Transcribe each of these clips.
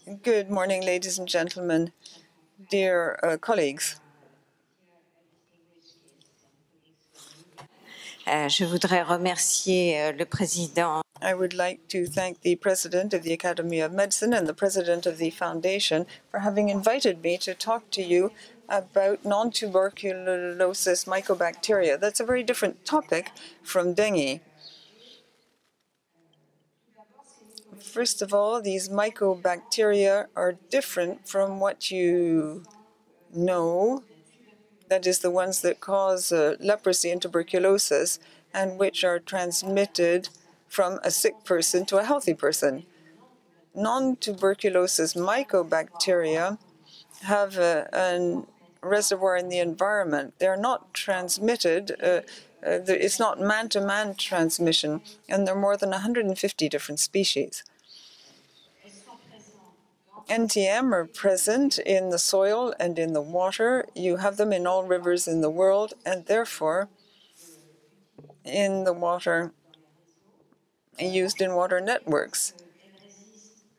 Good morning, ladies and gentlemen, dear colleagues. Je voudrais remercier le président. I would like to thank the president of the Academy of Medicine and the president of the foundation for having invited me to talk to you about non-tuberculosis mycobacteria. That's a very different topic from dengue. First of all, these mycobacteria are different from what you know, that is, the ones that cause leprosy and tuberculosis, and which are transmitted from a sick person to a healthy person. Non-tuberculosis mycobacteria have a reservoir in the environment. They're not transmitted. It's not man-to-man transmission, and there are more than 150 different species. NTM are present in the soil and in the water. You have them in all rivers in the world, and therefore in the water, used in water networks.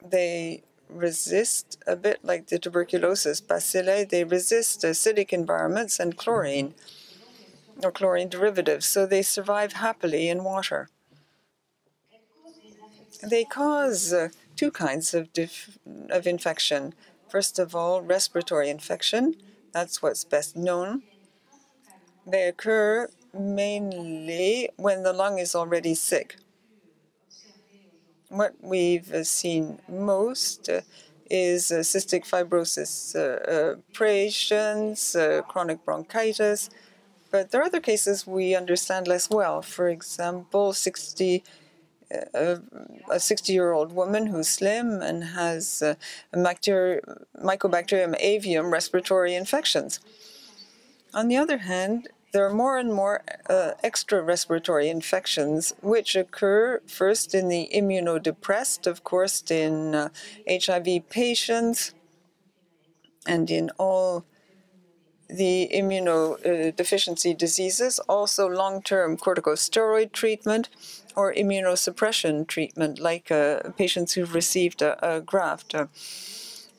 They resist, a bit like the tuberculosis bacilli, they resist acidic environments and chlorine or chlorine derivatives, so they survive happily in water. They cause two kinds of infection. First of all, respiratory infection. That's what's best known. They occur mainly when the lung is already sick. What we've seen most is cystic fibrosis patients, chronic bronchitis, but there are other cases we understand less well. For example, a 60-year-old woman who's slim and has Mycobacterium avium respiratory infections. On the other hand, there are more and more extra respiratory infections, which occur first in the immunodepressed, of course, in HIV patients, and in all the immunodeficiency diseases, also long-term corticosteroid treatment or immunosuppression treatment, like patients who've received a graft.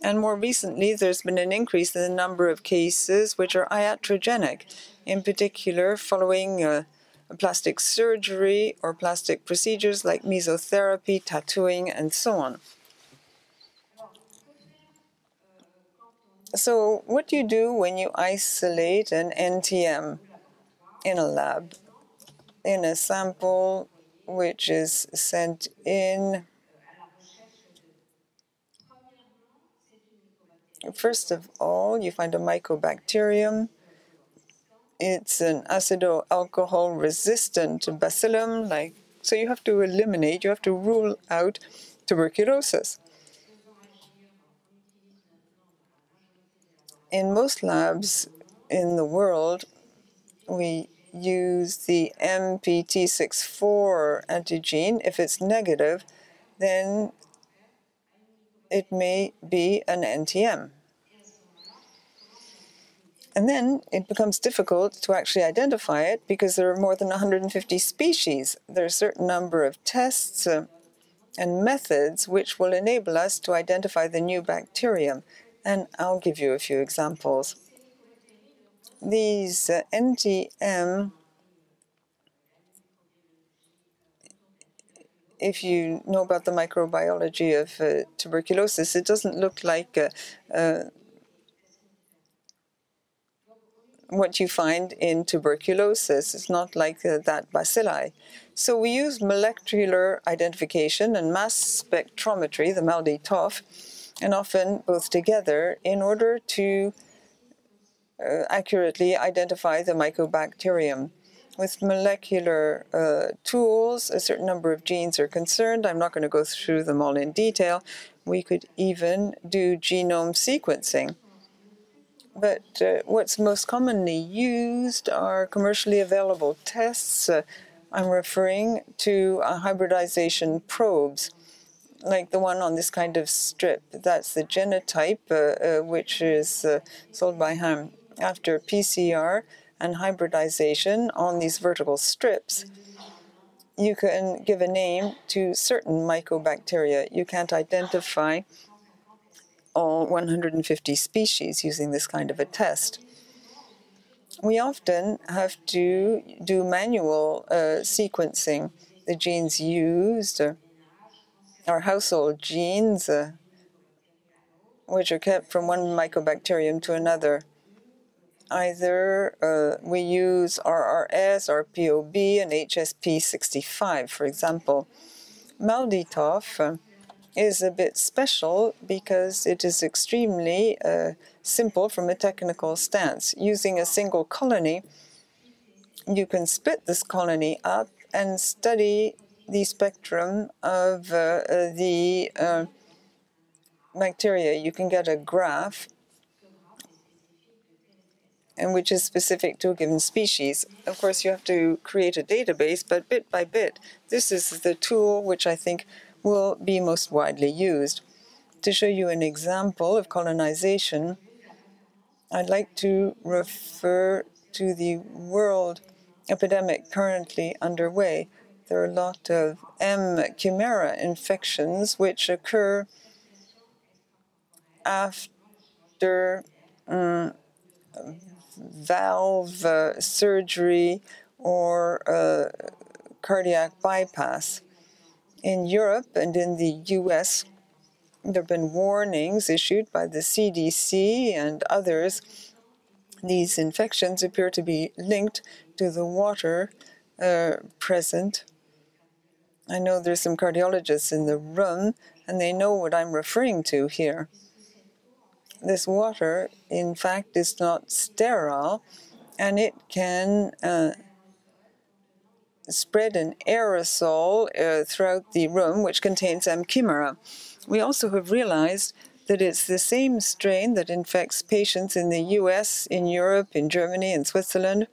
And more recently, there's been an increase in the number of cases which are iatrogenic, in particular following plastic surgery or plastic procedures like mesotherapy, tattooing, and so on. So what do you do when you isolate an NTM in a lab, in a sample which is sent in? First of all, you find a mycobacterium. It's an acido-alcohol-resistant bacillum, so you have to eliminate, you have to rule out tuberculosis. In most labs in the world, we use the MPT64 antigen. If it's negative, then it may be an NTM. And then it becomes difficult to actually identify it because there are more than 150 species. There are a certain number of tests and methods which will enable us to identify the new bacterium. And I'll give you a few examples. These NTM, if you know about the microbiology of tuberculosis, it doesn't look like what you find in tuberculosis. It's not like that bacilli. So we use molecular identification and mass spectrometry, the MALDI-TOF, and often both together in order to accurately identify the mycobacterium. With molecular tools, a certain number of genes are concerned. I'm not going to go through them all in detail. We could even do genome sequencing. But what's most commonly used are commercially available tests. I'm referring to hybridization probes, like the one on this kind of strip. That's the genotype, which is sold by Ham. After PCR and hybridization on these vertical strips, you can give a name to certain mycobacteria. You can't identify all 150 species using this kind of a test. We often have to do manual sequencing. The genes used are household genes, which are kept from one mycobacterium to another. Either we use RRS, RPOB, and HSP65, for example. MALDI-TOF is a bit special because it is extremely simple from a technical stance. Using a single colony, you can split this colony up and study the spectrum of the bacteria. You can get a graph and which is specific to a given species. Of course, you have to create a database, but bit by bit, this is the tool which I think will be most widely used. To show you an example of colonization, I'd like to refer to the world epidemic currently underway. There are a lot of M. chimera infections which occur after valve surgery or cardiac bypass. In Europe and in the US, there have been warnings issued by the CDC and others. These infections appear to be linked to the water present. I know there's some cardiologists in the room, and they know what I'm referring to here. This water, in fact, is not sterile, and it can spread an aerosol throughout the room, which contains M. chimera. We also have realized that it's the same strain that infects patients in the US, in Europe, in Germany, and Switzerland,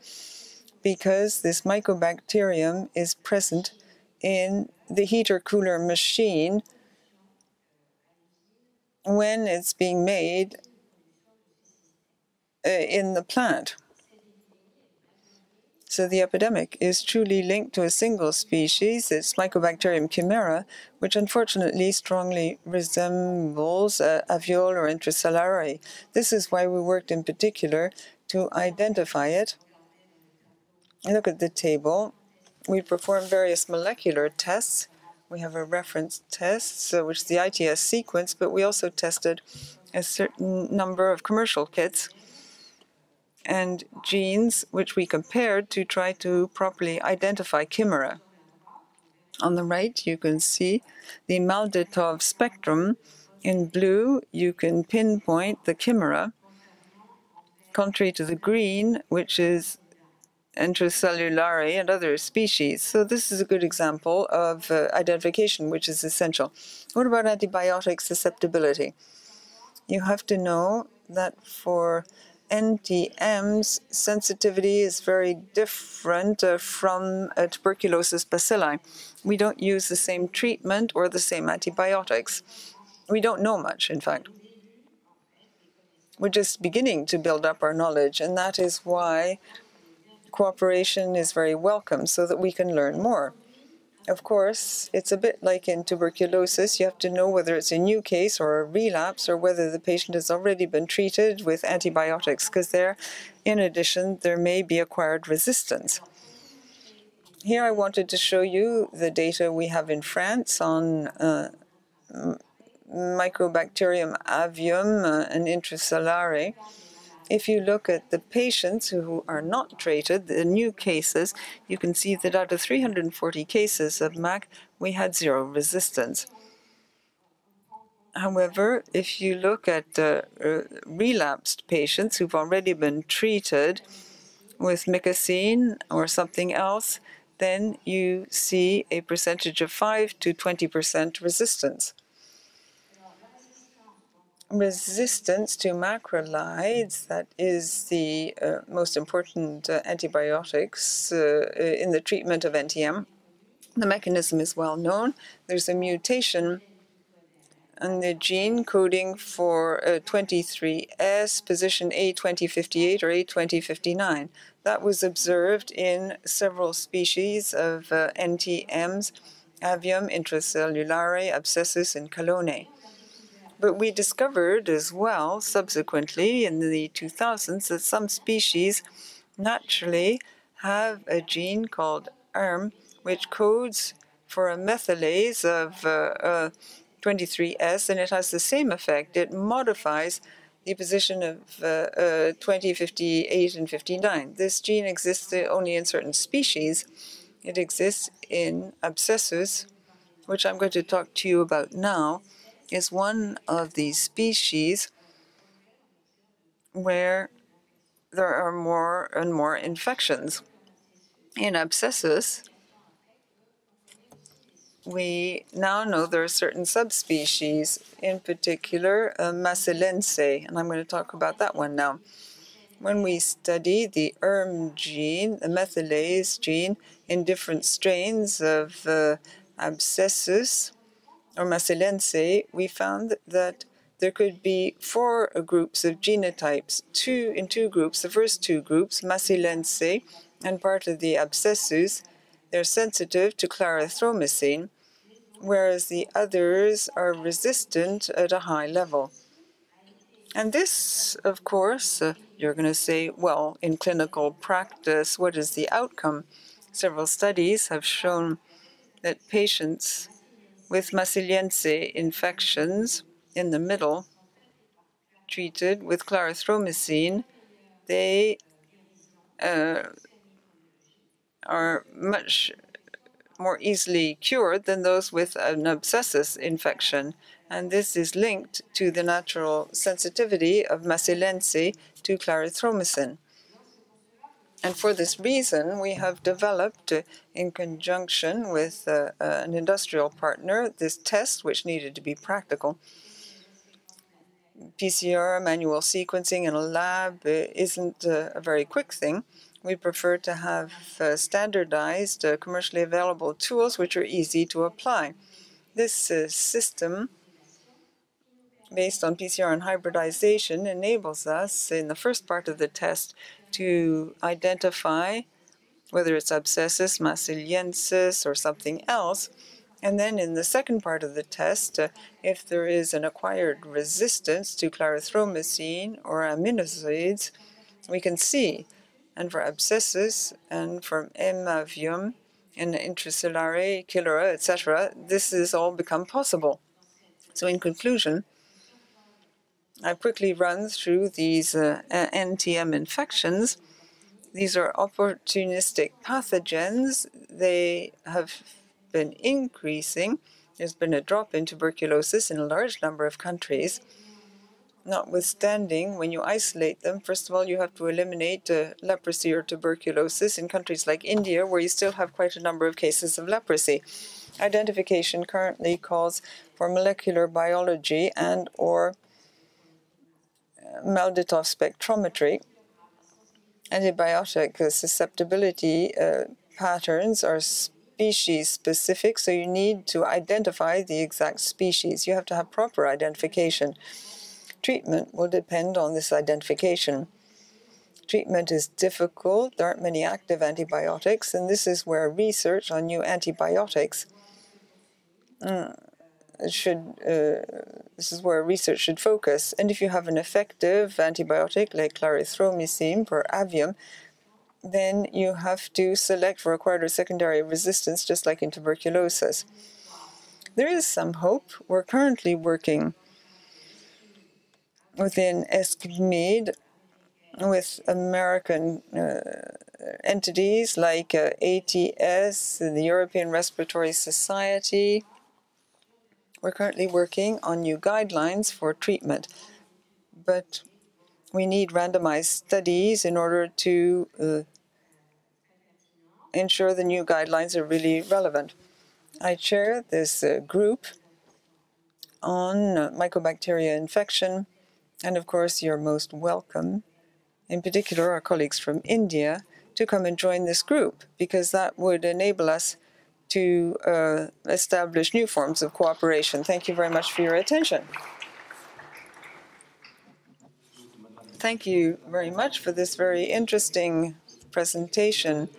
because this mycobacterium is present in the heater-cooler machine when it's being made in the plant. So the epidemic is truly linked to a single species, it's Mycobacterium chimera, which unfortunately strongly resembles alveoli or intracellulare. This is why we worked in particular to identify it. Look at the table. We perform various molecular tests. We have a reference test, which is the ITS sequence, but we also tested a certain number of commercial kits and genes which we compared to try to properly identify chimera. On the right, you can see the MALDI-TOF spectrum. In blue, you can pinpoint the chimera, contrary to the green, which is intracellulare and other species. So this is a good example of identification, which is essential. What about antibiotic susceptibility? You have to know that for NTMs, sensitivity is very different from tuberculosis bacilli. We don't use the same treatment or the same antibiotics. We don't know much, in fact. We're just beginning to build up our knowledge, and that is why cooperation is very welcome, so that we can learn more. Of course, it's a bit like in tuberculosis. You have to know whether it's a new case or a relapse or whether the patient has already been treated with antibiotics, because there, in addition, there may be acquired resistance. Here I wanted to show you the data we have in France on Mycobacterium avium and intracellulare. If you look at the patients who are not treated, the new cases, you can see that out of 340 cases of MAC, we had 0 resistance. However, if you look at relapsed patients who've already been treated with micacine or something else, then you see a percentage of 5 to 20% resistance. Resistance to macrolides, that is the most important antibiotics in the treatment of NTM. The mechanism is well known. There's a mutation in the gene coding for 23S, position A2058 or A2059. That was observed in several species of NTMs, avium, intracellulare, abscessus, and calone. But we discovered as well, subsequently in the 2000s, that some species naturally have a gene called ERM, which codes for a methylase of 23S, and it has the same effect. It modifies the position of 20, 58, and 59. This gene exists only in certain species. It exists in abscessus, which I'm going to talk to you about now, is one of these species where there are more and more infections. In abscessus, we now know there are certain subspecies, in particular Macillense, and I'm going to talk about that one now. When we study the ERM gene, the methylase gene, in different strains of abscessus or Macillense, we found that there could be four groups of genotypes, two groups. The first two groups, Macillense and part of the abscessus, they're sensitive to clarithromycin, whereas the others are resistant at a high level. And this, of course, you're going to say, well, in clinical practice, what is the outcome? Several studies have shown that patients with Macillense infections in the middle, treated with clarithromycin, they are much more easily cured than those with an abscessus infection. And this is linked to the natural sensitivity of Macillense to clarithromycin. And for this reason, we have developed, in conjunction with an industrial partner, this test, which needed to be practical. PCR, manual sequencing in a lab isn't a very quick thing. We prefer to have standardized, commercially available tools which are easy to apply. This system, based on PCR and hybridization, enables us, in the first part of the test, to identify whether it's abscessus, macillensis, or something else. And then in the second part of the test, if there is an acquired resistance to clarithromycin or aminoacids, we can see. And for abscessus and for emavium and intracellare, chilera, etc., this has all become possible. So in conclusion, I quickly run through these NTM infections. These are opportunistic pathogens. They have been increasing. There's been a drop in tuberculosis in a large number of countries. Notwithstanding, when you isolate them, first of all, you have to eliminate leprosy or tuberculosis in countries like India, where you still have quite a number of cases of leprosy. Identification currently calls for molecular biology and or Malditov spectrometry. Antibiotic susceptibility patterns are species-specific, so you need to identify the exact species. You have to have proper identification. Treatment will depend on this identification. Treatment is difficult. There aren't many active antibiotics, and this is where research on new antibiotics this is where research should focus. And if you have an effective antibiotic like clarithromycin per avium, then you have to select for acquired or secondary resistance, just like in tuberculosis. There is some hope. We're currently working within ESCMID with American entities like ATS, the European Respiratory Society. We're currently working on new guidelines for treatment, but we need randomized studies in order to ensure the new guidelines are really relevant. I chair this group on mycobacteria infection, and of course you're most welcome, in particular our colleagues from India, to come and join this group, because that would enable us to establish new forms of cooperation. Thank you very much for your attention. Thank you very much for this very interesting presentation.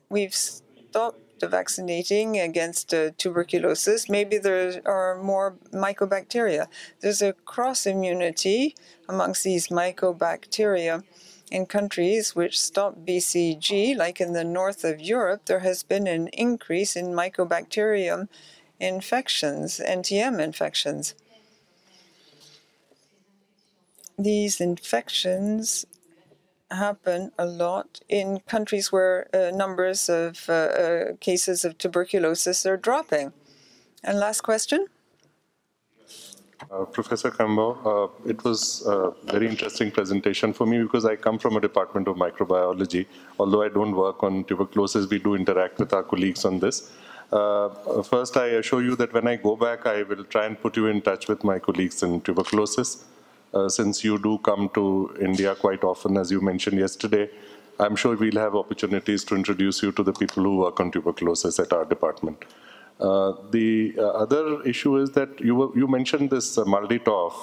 We've stopped vaccinating against tuberculosis, maybe there are more mycobacteria. There's a cross-immunity amongst these mycobacteria. In countries which stop BCG, like in the north of Europe, there has been an increase in mycobacterium infections, NTM infections. These infections happen a lot in countries where numbers of cases of tuberculosis are dropping. And last question? Professor Cambau, it was a very interesting presentation for me because I come from a department of microbiology. Although I don't work on tuberculosis, we do interact with our colleagues on this. First, I assure you that when I go back, I will try and put you in touch with my colleagues in tuberculosis. Since you do come to India quite often, as you mentioned yesterday, I'm sure we'll have opportunities to introduce you to the people who work on tuberculosis at our department. The other issue is that you mentioned this Malditoff.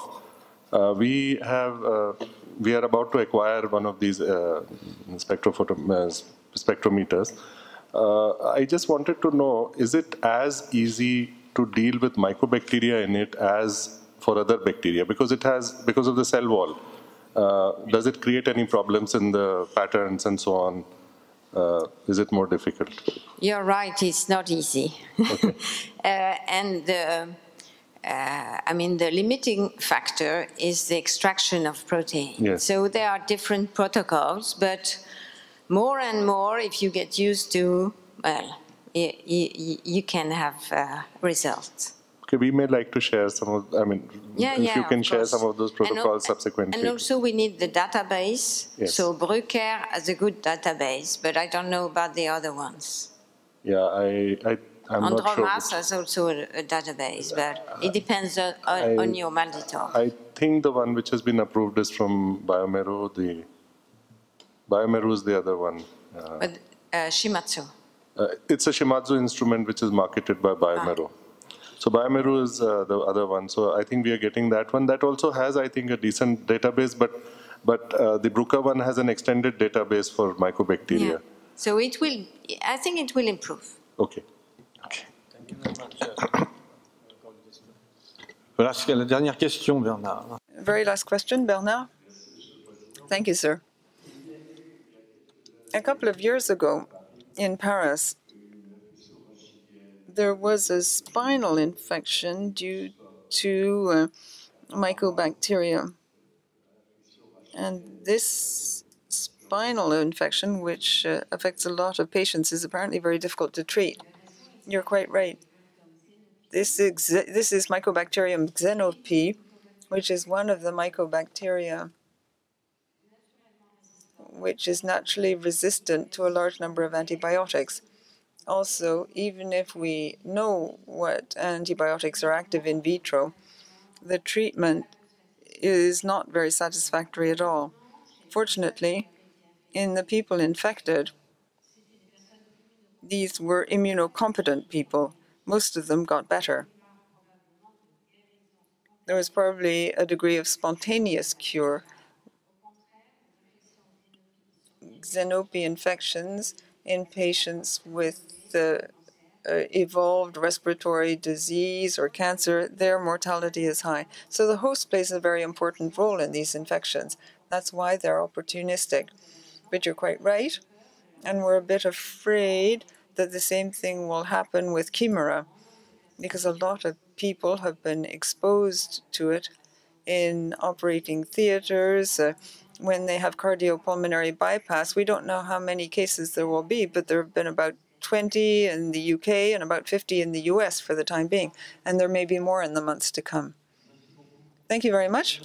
We are about to acquire one of these spectrometers. I just wanted to know, is it as easy to deal with mycobacteria in it as for other bacteria? Because of the cell wall. Does it create any problems in the patterns and so on? Is it more difficult? You're right, it's not easy. Okay. I mean, the limiting factor is the extraction of protein. Yes. So there are different protocols, but more and more, if you get used to, well, you can have results. Okay, we may like to share some of, if you can share some of those protocols subsequently. And also we need the database. Yes. So Bruker has a good database, but I don't know about the other ones. Yeah, I'm not sure. Andromas has also a database, but it depends on your Malditoff. I think the one which has been approved is from Biomeru. Biomeru is the other one. Shimatsu. It's a Shimadzu instrument which is marketed by Biomeru. So Biomeru is the other one. So I think we are getting that one. That also has, I think, a decent database, but the Bruker one has an extended database for mycobacteria. Yeah. So it will, I think it will improve. Okay. Thank you very much. Voilà, c'est la dernière question, Bernard. Very last question, Bernard. Thank you, sir. A couple of years ago in Paris, there was a spinal infection due to mycobacterium. And this spinal infection, which affects a lot of patients, is apparently very difficult to treat. You're quite right. This is Mycobacterium xenopi, which is one of the mycobacteria which is naturally resistant to a large number of antibiotics. Also, even if we know what antibiotics are active in vitro, the treatment is not very satisfactory at all. Fortunately, in the people infected, these were immunocompetent people. Most of them got better. There was probably a degree of spontaneous cure. Xenopi infections in patients with evolved respiratory disease or cancer, their mortality is high. So the host plays a very important role in these infections. That's why they're opportunistic. But you're quite right, and we're a bit afraid that the same thing will happen with Chimera, because a lot of people have been exposed to it in operating theaters, when they have cardiopulmonary bypass. We don't know how many cases there will be, but there have been about 20 in the UK and about 50 in the US for the time being, and there may be more in the months to come. Thank you very much.